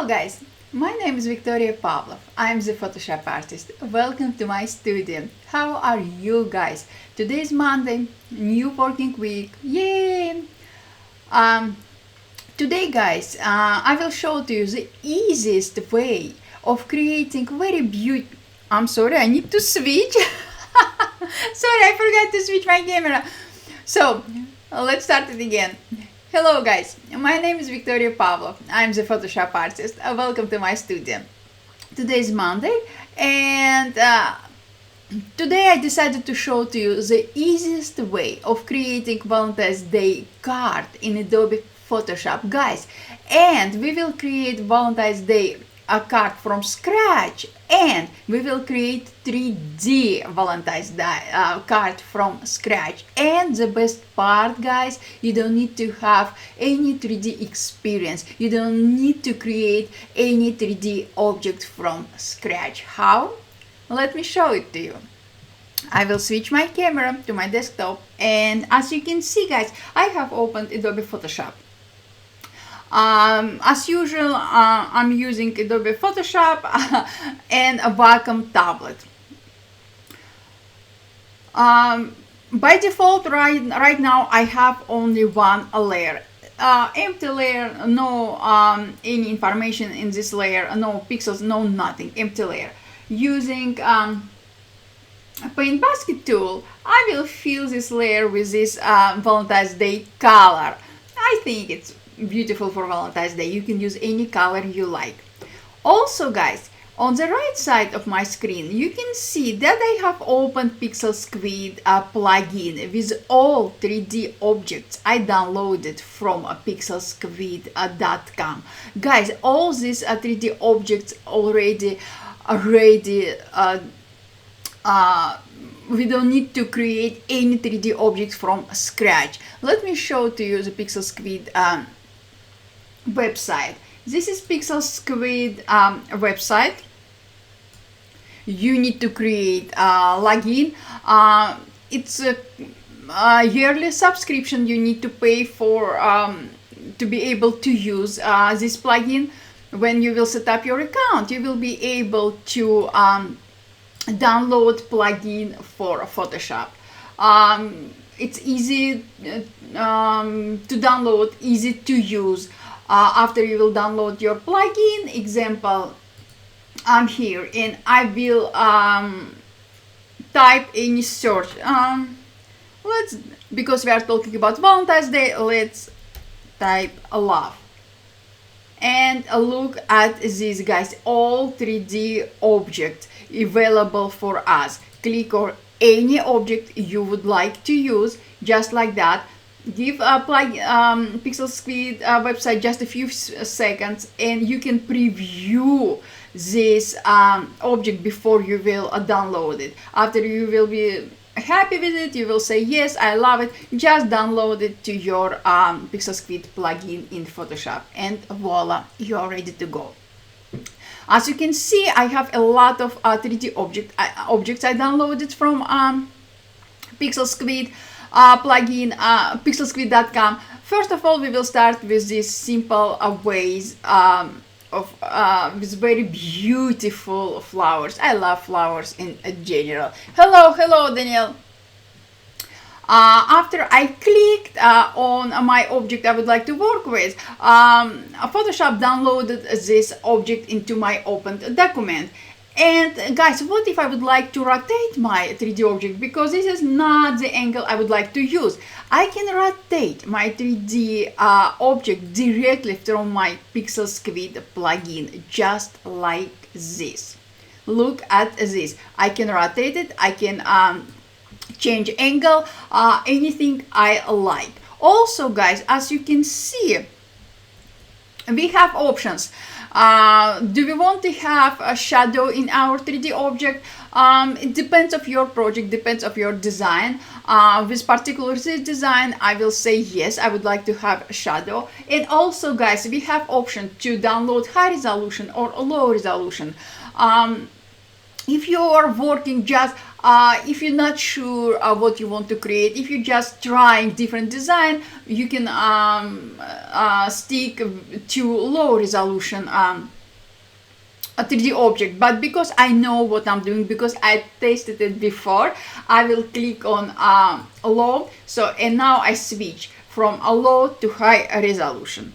Hello guys, my name is Victoria Pavlov. I'm the Photoshop artist. Welcome to my studio. How are you guys? Today is Monday, new working week. Yay! Today guys, I will show to you the easiest way of creating very beautiful... I'm sorry, I need to switch. Sorry, I forgot to switch my camera. So, let's start it again. Hello guys, my name is Victoria Pavlov. I'm the Photoshop artist. Welcome to my studio. Today is Monday and today I decided to show to you the easiest way of creating Valentine's Day card in Adobe Photoshop. Guys, and we will create Valentine's Day a card from scratch, and we will create 3D Valentine's Day card from scratch. And the best part, guys, you don't need to have any 3D experience. You don't need to create any 3D object from scratch. How? Let me show it to you. I will switch my camera to my desktop, and as you can see, guys, I have opened Adobe Photoshop. As usual, I'm using Adobe Photoshop and a Wacom tablet. By default, right now, I have only one layer. Empty layer, no any information in this layer, no pixels, no nothing, empty layer. Using Paint Basket tool, I will fill this layer with this Valentine's Day color. I think it's beautiful for Valentine's Day. You can use any color you like. Also guys, on the right side of my screen you can see that I have opened Pixel Squid plugin with all 3D objects I downloaded from pixelsquid.com. Guys, all these 3D objects already ready. We don't need to create any 3D objects from scratch. Let me show to you the Pixel Squid website. This is Pixel Squid website. You need to create a login. It's a yearly subscription you need to pay for to be able to use this plugin. When you will set up your account, you will be able to download plugin for Photoshop. It's easy to download, easy to use. After you will download your plugin, example, I'm here and I will type any search. Because we are talking about Valentine's Day, let's type love. And look at this, guys, all 3D objects available for us. Click on any object you would like to use, just like that. Give a Pixel Squid website just a few seconds and you can preview this object before you will download it. After you will be happy with it, you will say yes, I love it, just download it to your Pixel Squid plugin in Photoshop, and voila, you are ready to go. As you can see, I have a lot of 3D objects I downloaded from Pixel Squid plugin, pixelsquid.com. First of all, we will start with these simple ways with very beautiful flowers. I love flowers in general. Hello Daniel. After I clicked on my object I would like to work with, Photoshop downloaded this object into my opened document. And guys, what if I would like to rotate my 3D object, because this is not the angle I would like to use? I can rotate my 3D object directly from my Pixel Squid plugin, just like this. Look at this. I can rotate it, I can change angle, anything I like. Also guys, as you can see, we have options. Do we want to have a shadow in our 3D object? It depends of your project, depends of your design. With particular this design, I will say yes, I would like to have a shadow. And also guys, we have option to download high resolution or low resolution. If you are working just if you're not sure what you want to create, if you're just trying different design, you can stick to low resolution a 3D object, but because I know what I'm doing, because I tasted it before, I will click on low. So, and now I switch from a low to high resolution.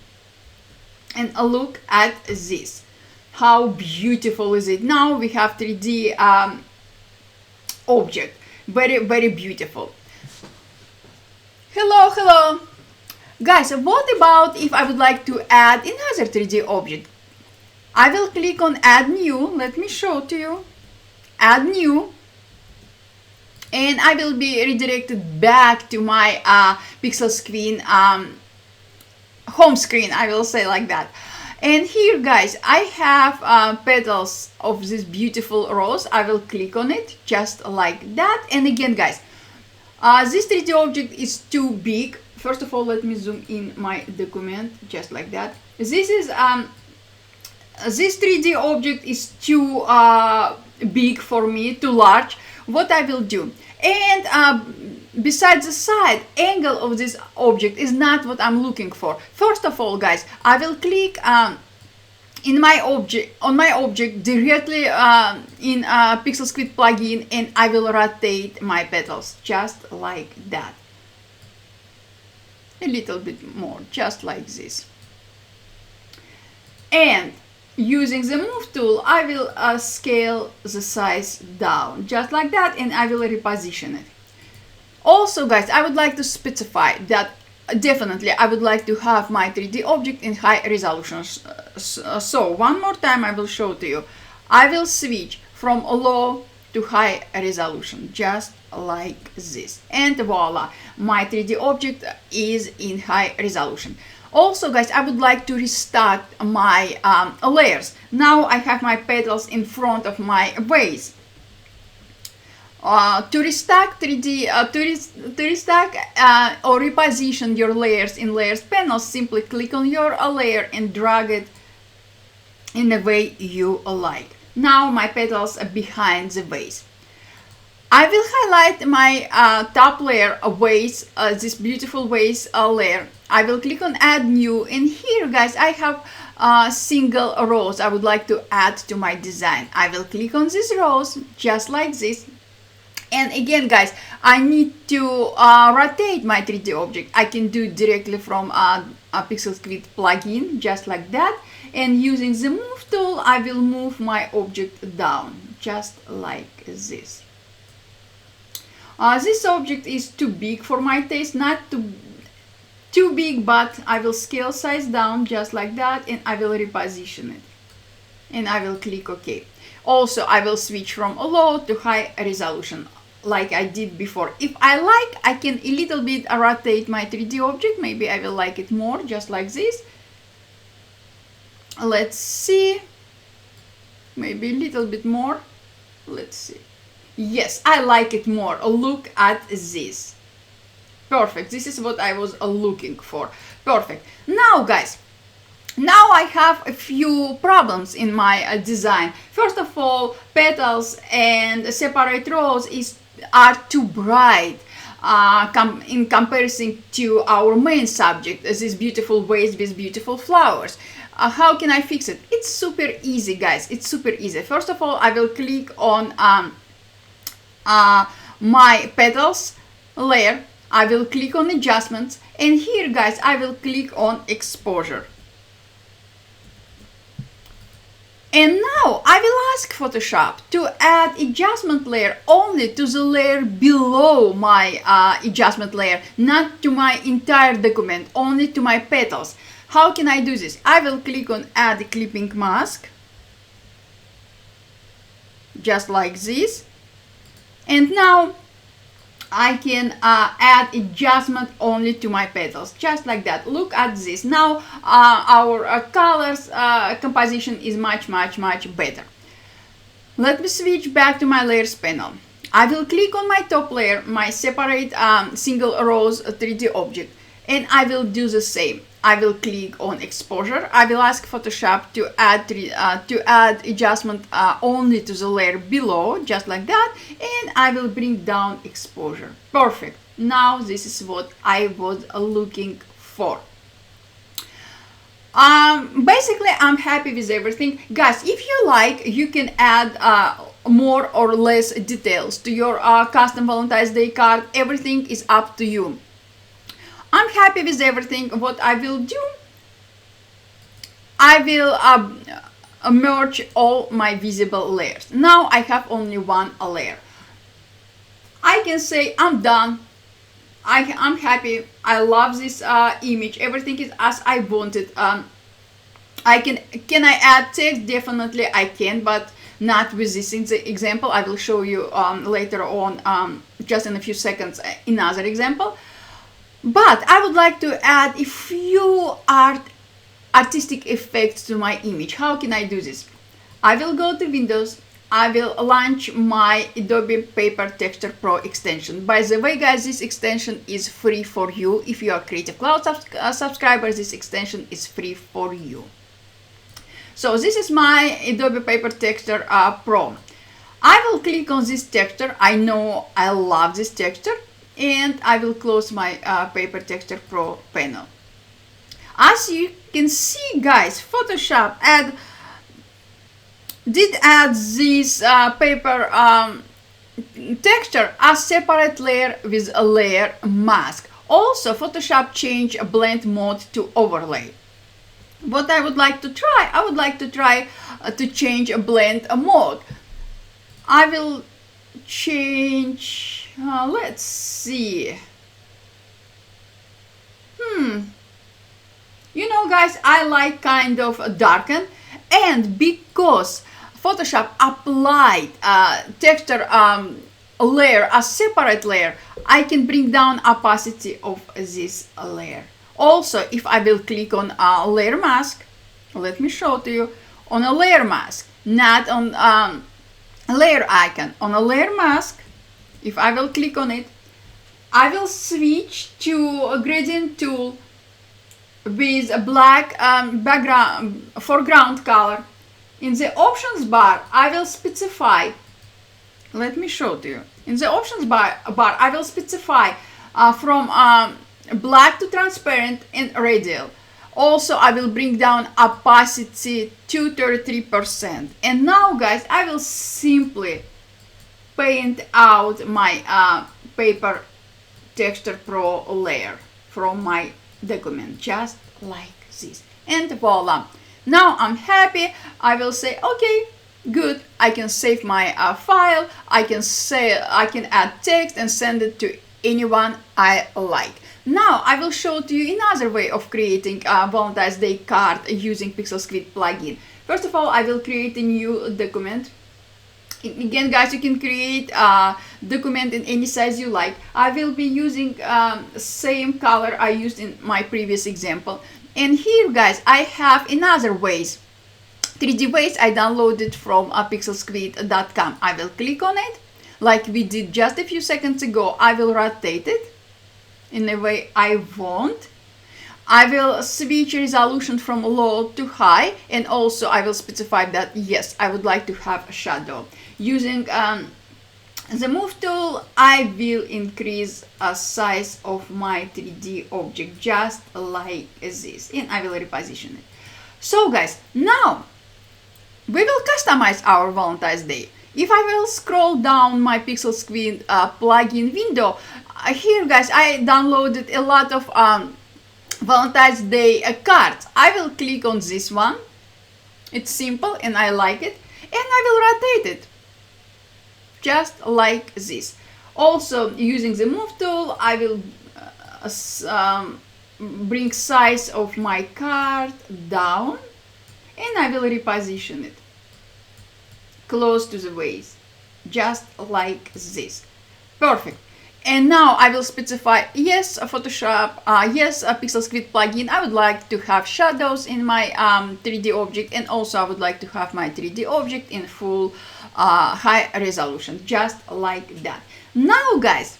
And look at this. How beautiful is it? Now we have 3D object. Very, very beautiful. Hello, hello. Guys, what about if I would like to add another 3D object? I will click on add new. Let me show to you. Add new. And I will be redirected back to my pixel screen home screen, I will say like that. And here, guys, I have petals of this beautiful rose. I will click on it just like that. And again, guys, this 3D object is too big. First of all, let me zoom in my document just like that. This is this 3D object is too big for me, too large. What I will do, and besides the side angle of this object is not what I'm looking for. First of all, guys, I will click in my object on my object directly in Pixel Squid plugin, and I will rotate my petals just like that. A little bit more, just like this. And using the move tool, I will scale the size down just like that, and I will reposition it. Also, guys, I would like to specify that definitely I would like to have my 3D object in high resolution. So one more time I will show to you. I will switch from low to high resolution just like this, and voila, my 3D object is in high resolution. Also, guys, I would like to restart my layers. Now I have my petals in front of my vase. To restack 3D, to restack or reposition your layers in layers panel, simply click on your layer and drag it in the way you like. Now my petals are behind the vase. I will highlight my top layer vase, this beautiful vase layer. I will click on add new, and here, guys, I have a single rose I would like to add to my design. I will click on this rose just like this. And again, guys, I need to rotate my 3D object. I can do it directly from a Pixel Squid plugin, just like that. And using the move tool, I will move my object down, just like this. This object is too big for my taste, not too big, but I will scale size down just like that, and I will reposition it. And I will click OK. Also, I will switch from low to high resolution, like I did before. If I like, I can a little bit rotate my 3D object. Maybe I will like it more, just like this. Let's see. Maybe a little bit more. Let's see. Yes, I like it more. Look at this. Perfect. This is what I was looking for. Perfect. Now, guys, now I have a few problems in my design. First of all, petals and separate rows are too bright in comparison to our main subject, this beautiful vase with beautiful flowers. How can I fix it? It's super easy, guys. It's super easy. First of all, I will click on my petals layer. I will click on adjustments, and here, guys, I will click on exposure. And now I will ask Photoshop to add adjustment layer only to the layer below my adjustment layer, not to my entire document, only to my petals. How can I do this? I will click on add clipping mask, just like this. And now I can add adjustment only to my petals, just like that. Look at this. Now our colors composition is much better. Let me switch back to my layers panel. I will click on my top layer, my separate single rose 3D object, and I will do the same. I will click on exposure. I will ask Photoshop to add adjustment only to the layer below, just like that, and I will bring down exposure. Perfect. Now this is what I was looking for. Basically, I'm happy with everything. Guys, if you like, you can add more or less details to your custom Valentine's Day card. Everything is up to you. I'm happy with everything. What I will do, I will merge all my visible layers. Now I have only one layer. I can say I'm done. I'm happy. I love this image. Everything is as I wanted. Can I add text? Definitely I can, but not with this example. I will show you later on, just in a few seconds, another example. But I would like to add a few artistic effects to my image. How can I do this? I will go to Windows. I will launch my Adobe Paper Texture Pro extension. By the way, guys, this extension is free for you. If you are Creative Cloud subscriber, this extension is free for you. So this is my Adobe Paper Texture Pro. I will click on this texture. I know I love this texture. And I will close my Paper Texture Pro panel. As you can see, guys, Photoshop did add this paper texture as separate layer with a layer mask. Also, Photoshop changed a blend mode to overlay. What I would like to try, to change a blend mode. I will change, let's see. You know, guys, I like kind of darken, and because Photoshop applied texture layer as separate layer, I can bring down opacity of this layer. Also, if I will click on a layer mask, let me show to you, on a layer mask, not on layer icon, on a layer mask, if I will click on it, I will switch to a gradient tool with a black foreground color. In the options bar, I will specify, let me show to you. In the options bar I will specify from black to transparent and radial. Also, I will bring down opacity to 33%. And now, guys, I will simply paint out my Paper Texture Pro layer from my document, just like this. And voila. Now I'm happy. I will say, okay, good. I can save my file. I can add text and send it to anyone I like. Now I will show to you another way of creating a Valentine's Day card using Pixel Script plugin. First of all, I will create a new document. Again, guys, you can create a document in any size you like. I will be using same color I used in my previous example. And here, guys, I have another ways, 3D ways I downloaded from pixelscript.com. I will click on it, like we did just a few seconds ago. I will rotate it in the way I want. I will switch resolution from low to high, and also I will specify that yes, I would like to have a shadow. Using the move tool, I will increase the size of my 3D object just like this, and I will reposition it. So guys, now we will customize our Valentine's Day. If I will scroll down my Pixel Script plugin window, here, guys, I downloaded a lot of Valentine's Day cards. I will click on this one. It's simple and I like it, and I will rotate it just like this. Also, using the move tool, I will bring size of my card down, and I will reposition it close to the waist, just like this. Perfect. And now I will specify, yes, Photoshop, yes, a Pixel Script plugin. I would like to have shadows in my 3D object, and also I would like to have my 3D object in full high resolution, just like that. Now, guys,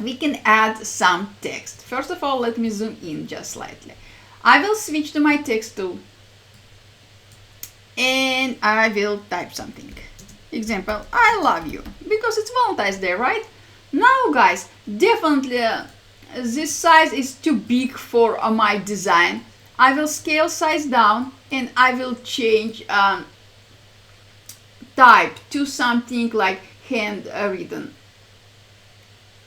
we can add some text. First of all, let me zoom in just slightly. I will switch to my text tool, and I will type something. Example, I love you, because it's Valentine's Day, right? Now, guys, definitely this size is too big for my design. I will scale size down, and I will change type to something like handwritten.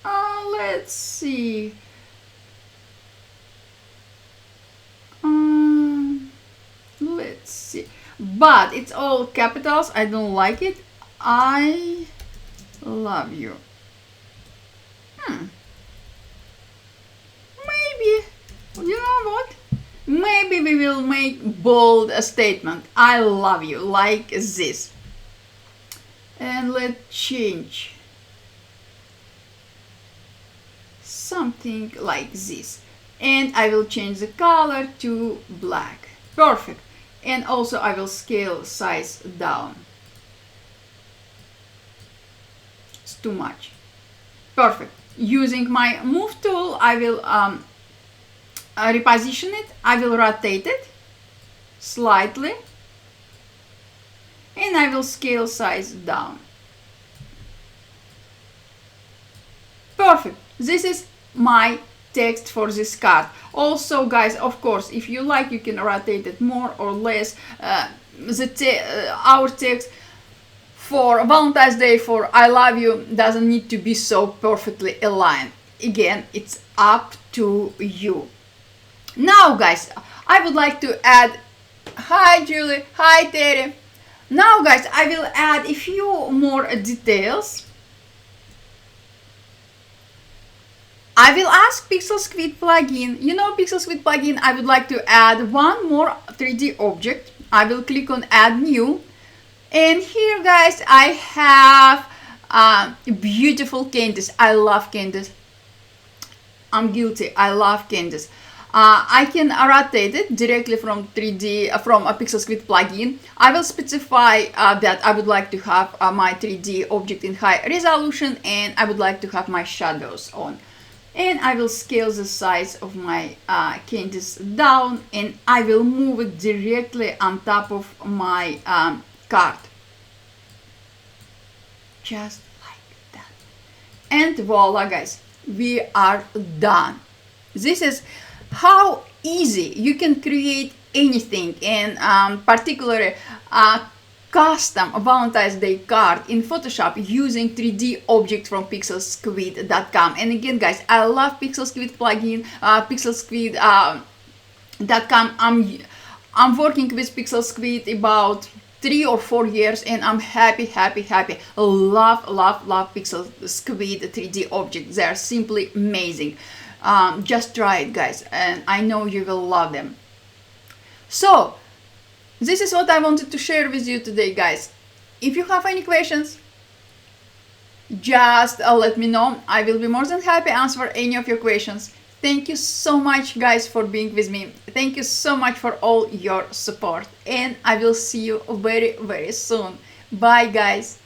Let's see. Let's see. But it's all capitals. I don't like it. I love you. Maybe, you know what? Maybe we will make bold a statement. I love you, like this. And let's change something like this. And I will change the color to black. Perfect. And also I will scale size down. It's too much. Perfect. Using my move tool, I will reposition it. I will rotate it slightly, and I will scale size down. Perfect. This is my text for this card. Also, guys, of course, if you like, you can rotate it more or less. Our text for Valentine's Day, for I love you, doesn't need to be so perfectly aligned. Again, it's up to you. Now, guys, I would like to add, hi Julie, hi Terry. Now, guys, I will add a few more details. I will ask Pixel Squid plugin. You know, Pixel Squid plugin, I would like to add one more 3D object. I will click on add new. And here, guys, I have beautiful candies. I love candies. I'm guilty. I love candies. I can rotate it directly from 3D, from a Pixel Squid plugin. I will specify that I would like to have my 3D object in high resolution, and I would like to have my shadows on. And I will scale the size of my candies down, and I will move it directly on top of my card. Just like that. And voila, guys, we are done. This is how easy you can create anything, and particularly a custom Valentine's Day card in Photoshop using 3D object from pixelsquid.com. And again, guys, I love Pixel Squid plugin, pixelsquid.com. I'm working with Pixel Squid about 3 or 4 years, and I'm happy. Love Pixel Squid 3D objects. They are simply amazing. Just try it, guys, and I know you will love them. So this is what I wanted to share with you today, guys. If you have any questions, just let me know. I will be more than happy to answer any of your questions. Thank you so much, guys, for being with me. Thank you so much for all your support, and I will see you very soon. Bye, guys.